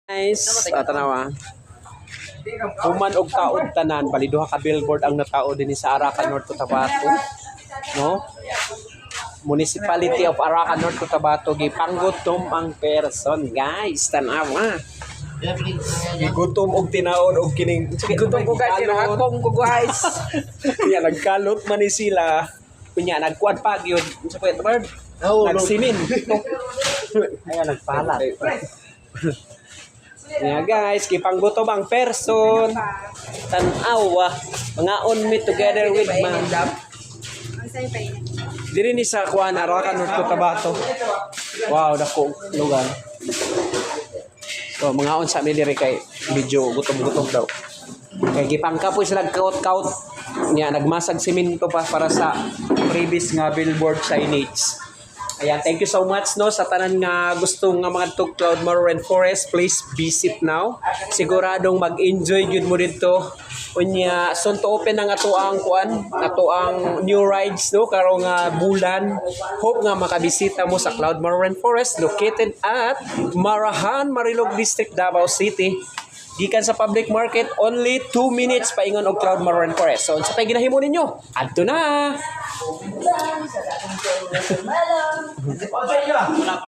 Guys, tanawa. Human og kaod tanan, bali duha ka billboard ang natao dinhi sa Arakan, North Cotabato. No? Municipality of Arakan, North Cotabato gipanggutom ang person, guys. Tanawa. Gigutom og tinaon og kining Gutom ko guys, kinahakong ko guys. Kaya nagkalot man ni sila. Kunya nagkuan pa gyud sa pwede bird. Nagsimin. Ayan nagpalat. Yeah guys, kipanggutom ang person. Tanawa, mga on me together with ma'am. Diri ni sa kuan Arakan, North Cotabato. Wow, dako lugar. So mga on sa mi diri kay medyo gutom-gutom daw. Kay gipangkapoy sila kaut-kaut. Nya nagmasag semento pa para sa previous nga billboard signage. Ayan, thank you so much no sa tanan nga gusto nga mga tug Cloudmore Rainforest. Please visit now. Siguradong mag-enjoy gyud mo dito. Unya soon to open ang ato ang kuan, ato ang new rides no karong bulan. Hope nga makabisita mo sa Cloudmore Rainforest located at Marahan, Marilog District, Davao City. Gikan sa public market, only 2 minutes paingon og Cloudmore Rainforest. So, sa pay ginahimo ninyo, adto na!